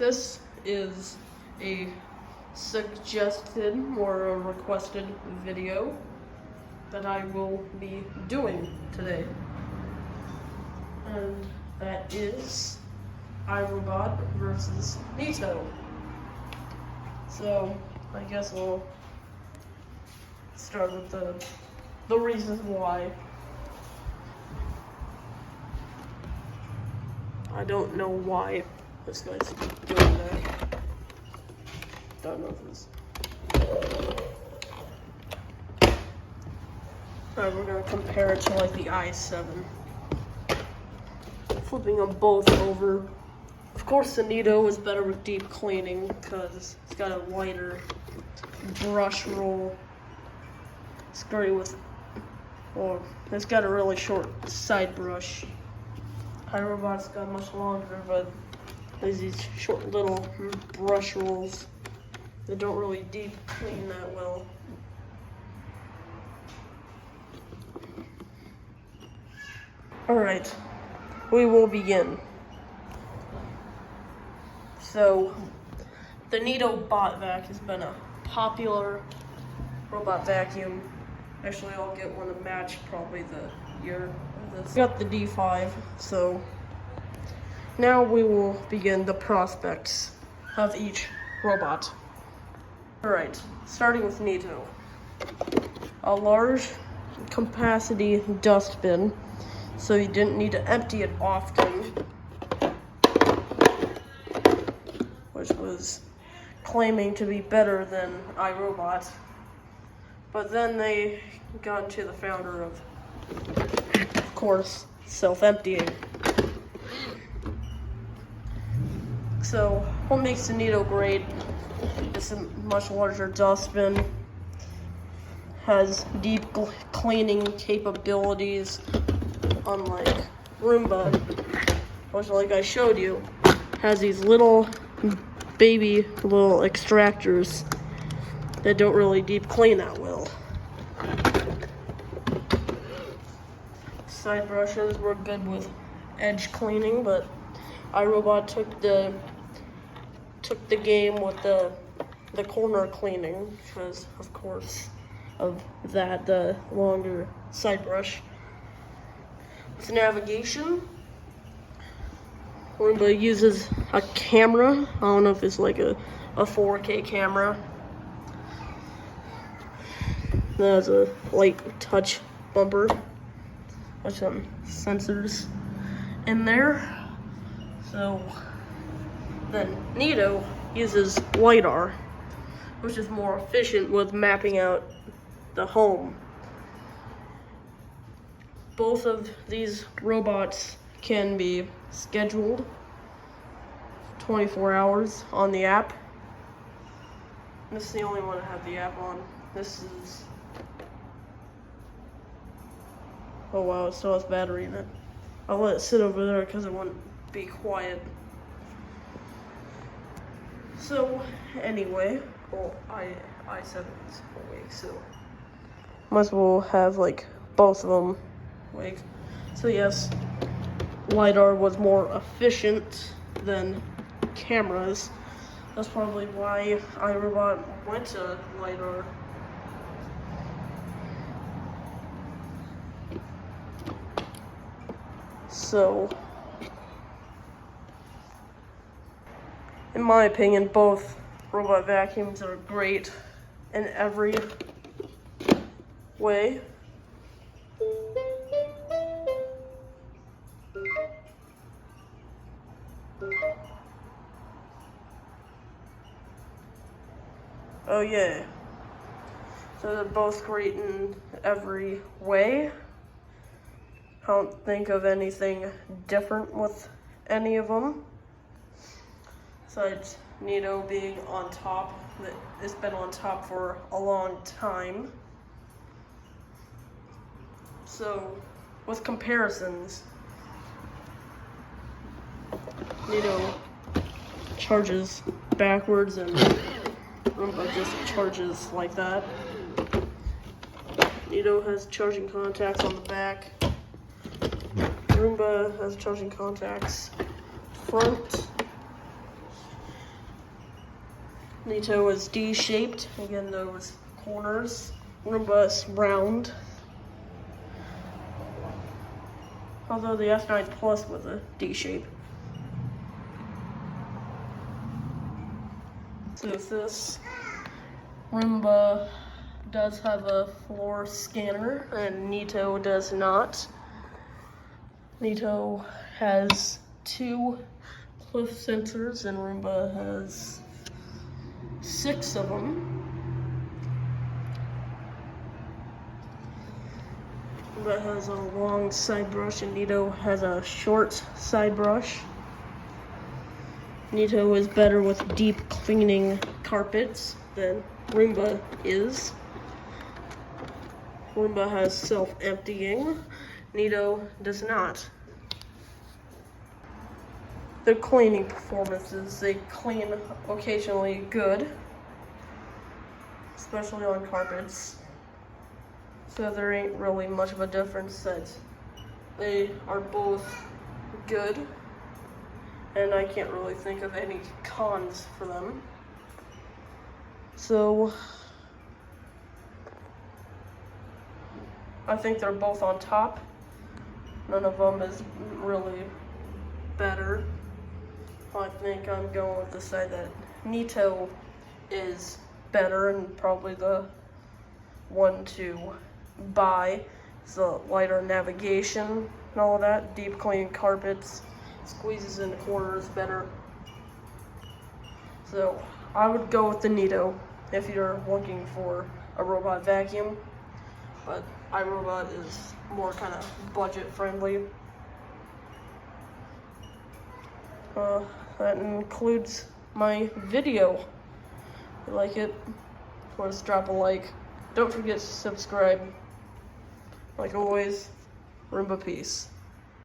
This is a suggested or a requested video that I will be doing today. And that is iRobot versus Neato. So I guess we'll start with the reasons why. I don't know why this guy's doing that. Don't know if this. Alright, we're gonna compare it to like the i7. Flipping them both over. Of course, the Neato is better with deep cleaning because it's got a wider brush roll. It's great with, well, it's got a really short side brush. iRobot's got much longer, but there's these short little brush rolls that don't really deep clean that well. Alright, we will begin. So, the Neato Bot Vac has been a popular robot vacuum. Actually, I'll get one to match probably the year of this. Got the D5, so now we will begin the prospects of each robot. Alright, starting with Neato. A large capacity dustbin, so you didn't need to empty it often, which was claiming to be better than iRobot. But then they got into the founder of course, self-emptying. So, what makes the Neato great? It's a much larger dustbin, has deep cleaning capabilities, unlike Roomba, which, like I showed you, has these little extractors that don't really deep clean that well. Side brushes were good with edge cleaning, but iRobot took the game with the corner cleaning because, of course, of that, the longer side brush. With navigation, Roomba uses a camera. I don't know if it's like a 4K camera. There's a light touch bumper with some sensors in there. So then Neato uses LiDAR, which is more efficient with mapping out the home. Both of these robots can be scheduled 24 hours on the app. This is the only one I have the app on. This is, oh wow, it still has battery in it. I'll let it sit over there because it wouldn't be quiet. So, anyway, well, i7 is awake, so might as well have like both of them awake. So yes, LiDAR was more efficient than cameras. That's probably why iRobot went to LiDAR. So, in my opinion, both robot vacuums are great in every way. Oh yeah. So they're both great in every way. I don't think of anything different with any of them. Besides Neato being on top, it's been on top for a long time. So, with comparisons, Neato charges backwards and Roomba just charges like that. Neato has charging contacts on the back. Roomba has charging contacts front. Neato is D-shaped. Again, those corners. Roomba is round. Although the F9 Plus was a D shape. So this Roomba does have a floor scanner and Neato does not. Neato has 2 cliff sensors and Roomba has 6 of them. Roomba has a long side brush and Neato has a short side brush. Neato is better with deep cleaning carpets than Roomba is. Roomba has self-emptying. Neato does not. Their cleaning performances, they clean occasionally good, especially on carpets. So there ain't really much of a difference that they are both good, and I can't really think of any cons for them. So I think they're both on top. None of them is really better. I think I'm going with the side that Neato is better and probably the one to buy. It's the lighter navigation and all of that. Deep clean carpets, squeezes in the corners better. So I would go with the Neato if you're looking for a robot vacuum, but iRobot is more kind of budget friendly. That includes my video. If you like it, please drop a like. Don't forget to subscribe. Like always, Roomba peace.